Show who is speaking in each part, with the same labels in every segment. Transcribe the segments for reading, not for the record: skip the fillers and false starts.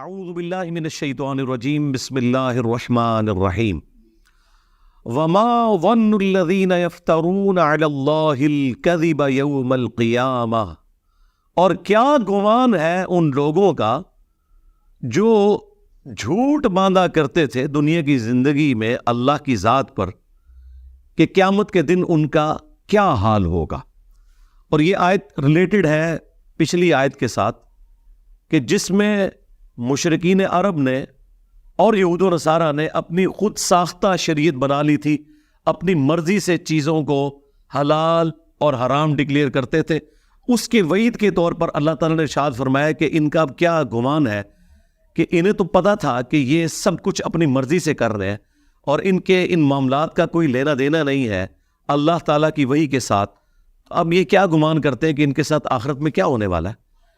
Speaker 1: اعوذ باللہ من الشیطان الرجیم بسم اللہ الرحمن الرحیم وما ظن الذین یفترون علی اللہ الکذب یوم القیامہ، اور کیا گمان ہے ان لوگوں کا جو جھوٹ باندھا کرتے تھے دنیا کی زندگی میں اللہ کی ذات پر کہ قیامت کے دن ان کا کیا حال ہوگا۔ اور یہ آیت ریلیٹڈ ہے پچھلی آیت کے ساتھ کہ جس میں مشرکین عرب نے اور یہود و نصارہ نے اپنی خود ساختہ شریعت بنا لی تھی، اپنی مرضی سے چیزوں کو حلال اور حرام ڈکلیئر کرتے تھے۔ اس کے وعید کے طور پر اللہ تعالیٰ نے ارشاد فرمایا کہ ان کا کیا گمان ہے کہ انہیں تو پتہ تھا کہ یہ سب کچھ اپنی مرضی سے کر رہے ہیں اور ان کے ان معاملات کا کوئی لینا دینا نہیں ہے اللہ تعالیٰ کی وحی کے ساتھ۔ اب یہ کیا گمان کرتے ہیں کہ ان کے ساتھ آخرت میں کیا ہونے والا ہے،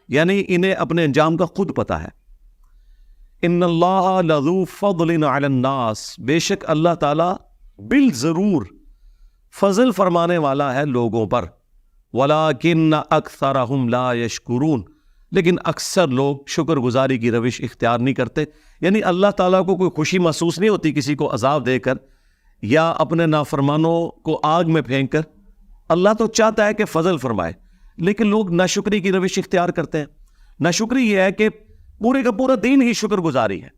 Speaker 1: یعنی انہیں اپنے انجام کا خود پتہ ہے۔ ان اللہ لذو فضل علی الناس، بے شک اللہ تعالیٰ بالضرور فضل فرمانے والا ہے لوگوں پر، ولیکن اکثرہم لا یشکرون، لیکن اکثر لوگ شکر گزاری کی روش اختیار نہیں کرتے۔ یعنی اللہ تعالیٰ کو کوئی خوشی محسوس نہیں ہوتی کسی کو عذاب دے کر یا اپنے نافرمانوں کو آگ میں پھینک کر۔ اللہ تو چاہتا ہے کہ فضل فرمائے، لیکن لوگ ناشکری کی روش اختیار کرتے ہیں۔ ناشکری یہ ہے کہ پورے کا پورا دین ہی شکر گزاری ہے۔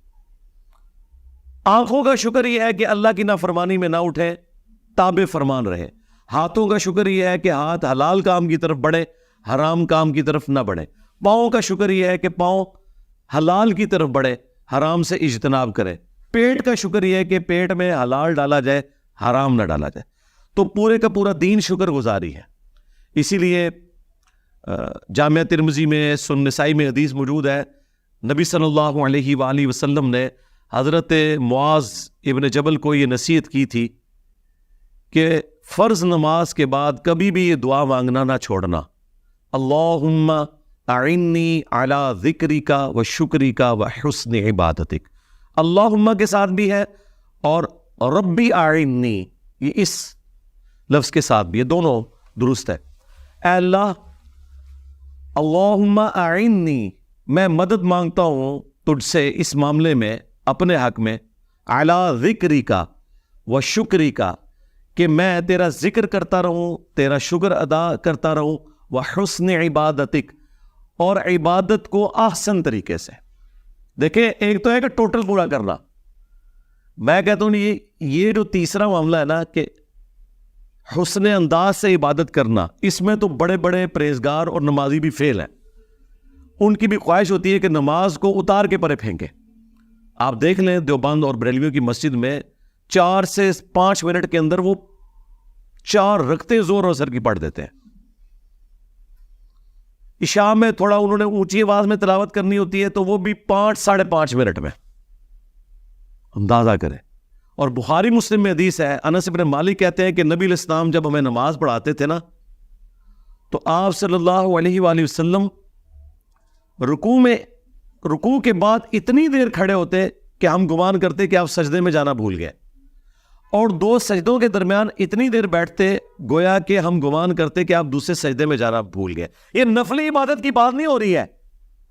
Speaker 1: آنکھوں کا شکر یہ ہے کہ اللہ کی نافرمانی میں نہ اٹھے، تابع فرمان رہے۔ ہاتھوں کا شکر یہ ہے کہ ہاتھ حلال کام کی طرف بڑھے، حرام کام کی طرف نہ بڑھے۔ پاؤں کا شکر یہ ہے کہ پاؤں حلال کی طرف بڑھے، حرام سے اجتناب کرے۔ پیٹ کا شکر یہ ہے کہ پیٹ میں حلال ڈالا جائے، حرام نہ ڈالا جائے۔ تو پورے کا پورا دین شکر گزاری ہے۔ اسی لیے جامعہ ترمذی میں سنن نسائی میں حدیث موجود ہے، نبی صلی اللہ علیہ وآلہ وسلم نے حضرت معاذ ابن جبل کو یہ نصیحت کی تھی کہ فرض نماز کے بعد کبھی بھی یہ دعا مانگنا نہ چھوڑنا، اللہم اعنی علی ذکرک و شکرک و حسن عبادتک۔ اللہم کے ساتھ بھی ہے اور ربی اعنی، یہ اس لفظ کے ساتھ بھی، یہ دونوں درست ہے۔ اے اللہ، اللہم اعنی، میں مدد مانگتا ہوں تجھ سے اس معاملے میں، اپنے حق میں، علی ذکرک و شکرک، کہ میں تیرا ذکر کرتا رہوں، تیرا شکر ادا کرتا رہوں، و حسن عبادتک، اور عبادت کو احسن طریقے سے۔ دیکھیں، ایک تو ہے کہ ٹوٹل پورا کرنا، میں کہتا ہوں یہ جو تیسرا معاملہ ہے نا کہ حسن انداز سے عبادت کرنا، اس میں تو بڑے بڑے پرہیزگار اور نمازی بھی فیل ہیں۔ ان کی بھی خواہش ہوتی ہے کہ نماز کو اتار کے پرے پھینکے۔ آپ دیکھ لیں دیوبند اور بریلویوں کی مسجد میں 4 سے 5 منٹ کے اندر وہ 4 رکعتیں زور و اثر کی پڑھ دیتے ہیں۔ عشاء میں تھوڑا انہوں نے اونچی آواز میں تلاوت کرنی ہوتی ہے تو وہ بھی 5 ساڑھے 5 منٹ میں۔ اندازہ کریں۔ اور بخاری مسلم میں حدیث ہے، انس بن مالک کہتے ہیں کہ نبی علیہ السلام جب ہمیں نماز پڑھاتے تھے نا تو آپ صلی اللہ علیہ وآلہ وسلم رکوع کے بعد اتنی دیر کھڑے ہوتے کہ ہم گمان کرتے کہ آپ سجدے میں جانا بھول گئے، اور 2 سجدوں کے درمیان اتنی دیر بیٹھتے گویا کہ ہم گمان کرتے کہ آپ دوسرے سجدے میں جانا بھول گئے۔ یہ نفلی عبادت کی بات نہیں ہو رہی ہے،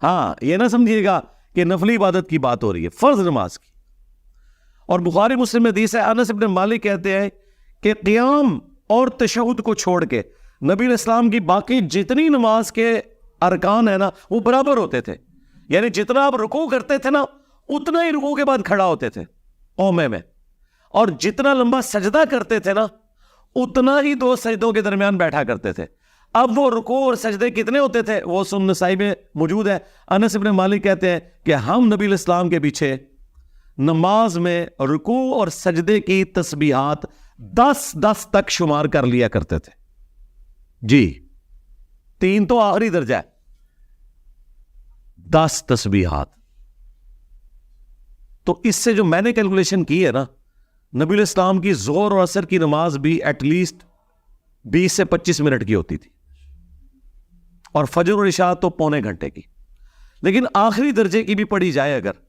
Speaker 1: ہاں یہ نہ سمجھیے گا کہ نفلی عبادت کی بات ہو رہی ہے، فرض نماز کی۔ اور بخاری مسلم میں حدیث ہے، انس بن مالک کہتے ہیں کہ قیام اور تشہد کو چھوڑ کے نبی علیہ السلام کی باقی جتنی نماز کے ارکان ہیں نا وہ برابر ہوتے تھے، یعنی جتنا آپ رکوع کرتے تھے نا اتنا ہی رکوع کے بعد کھڑا ہوتے تھے قومے میں، اور جتنا لمبا سجدہ کرتے تھے نا اتنا ہی 2 سجدوں کے درمیان بیٹھا کرتے تھے۔ اب وہ رکوع اور سجدے کتنے ہوتے تھے وہ سنن نسائی میں موجود ہے۔ انس بن مالک کہتے ہیں کہ ہم نبی علیہ السلام کے پیچھے نماز میں رکوع اور سجدے کی تسبیحات 10 تک شمار کر لیا کرتے تھے۔ جی 3 تو آخری درجہ ہے، 10 تسبیحات۔ تو اس سے جو میں نے کیلکولیشن کی ہے نا، نبی علیہ السلام کی ظہر اور عصر کی نماز بھی ایٹ لیسٹ 20 سے 25 منٹ کی ہوتی تھی، اور فجر اور عشاء تو پونے گھنٹے کی۔ لیکن آخری درجے کی بھی پڑھی جائے اگر،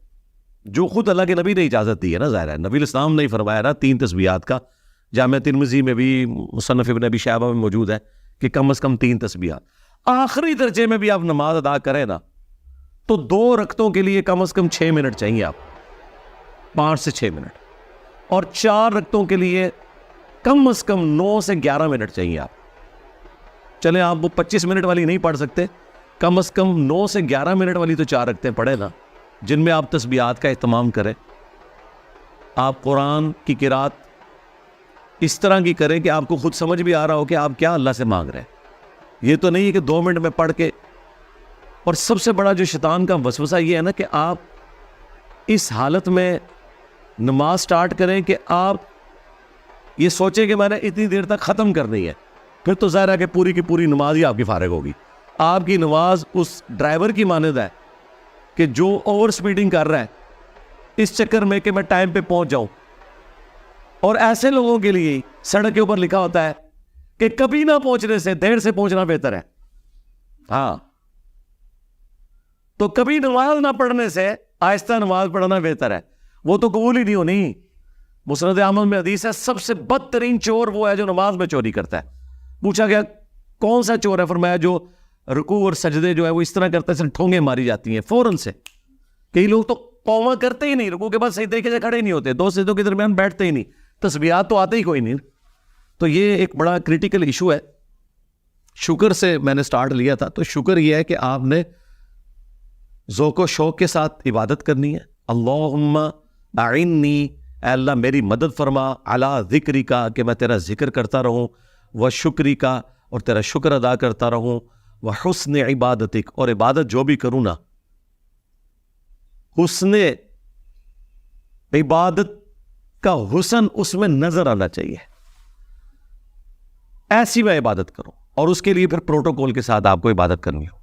Speaker 1: جو خود اللہ کے نبی نے اجازت دی ہے نا، ظاہر ہے نبی علیہ السلام نے ہی فرمایا نا 3 تسبیحات کا، جامعہ ترمذی میں بھی، مصنف ابن ابی شیبہ میں موجود ہے کہ کم از کم 3 تسبیحات۔ آخری درجے میں بھی آپ نماز ادا کریں نا تو 2 رکعتوں کے لیے کم از کم 6 منٹ چاہیے آپ، 5 سے 6 منٹ، اور 4 رکعتوں کے لیے کم از کم 9 سے 11 منٹ چاہیے آپ. چلیں آپ وہ 25 منٹ والی نہیں پڑھ سکتے، کم از کم 9 سے 11 منٹ والی تو 4 رکعتیں پڑھیں نا، جن میں آپ تسبیحات کا اہتمام کریں. آپ قرآن کی قرات اس طرح کی کریں کہ آپ کو خود سمجھ بھی آ رہا ہو کہ آپ کیا اللہ سے مانگ رہے ہیں. یہ تو نہیں ہے کہ 2 منٹ میں پڑھ کے. اور سب سے بڑا جو شیطان کا وسوسہ یہ ہے نا کہ آپ اس حالت میں نماز سٹارٹ کریں کہ آپ یہ سوچیں کہ میں نے اتنی دیر تک ختم کرنی ہے، پھر تو ظاہر ہے کہ پوری کی پوری نماز ہی آپ کی فارغ ہوگی. آپ کی نماز اس ڈرائیور کی مانند ہے کہ جو اوور سپیڈنگ کر رہا ہے اس چکر میں کہ میں ٹائم پہ پہنچ جاؤں. اور ایسے لوگوں کے لیے سڑک کے اوپر لکھا ہوتا ہے کہ کبھی نہ پہنچنے سے دیر سے پہنچنا بہتر ہے. ہاں، تو کبھی نماز نہ پڑھنے سے آہستہ نماز پڑھنا بہتر ہے. وہ تو قبول ہی نہیں ہونی. مسند احمد میں حدیث ہے سب سے بدترین چور وہ ہے جو نماز میں چوری کرتا ہے. پوچھا گیا کون سا چور ہے؟ فرمایا جو رکوع اور سجدے جو ہے وہ اس طرح کرتا ہے ٹھونگیں ماری جاتی ہیں فوراً سے. کئی لوگ تو قوما کرتے ہی نہیں، رکوع کے بعد صحیح طریقے سے کھڑے نہیں ہوتے، 2 سجدوں کے درمیان بیٹھتے ہی نہیں، تسبیحات تو آتے ہی کوئی نہیں. تو یہ ایک بڑا کریٹیکل ایشو ہے. شکر سے میں نے سٹارٹ لیا تھا، تو شکر یہ ہے کہ آپ نے ذوق و شوق کے ساتھ عبادت کرنی ہے. اللہم اعنی، اے اللہ میری مدد فرما، علی ذکری کا، کہ میں تیرا ذکر کرتا رہوں، و شکری کا، اور تیرا شکر ادا کرتا رہوں، و حسن عبادتک، اور عبادت جو بھی کروں نا حسن عبادت کا حسن اس میں نظر آنا چاہیے، ایسی میں عبادت کروں. اور اس کے لیے پھر پروٹوکول کے ساتھ آپ کو عبادت کرنی ہو.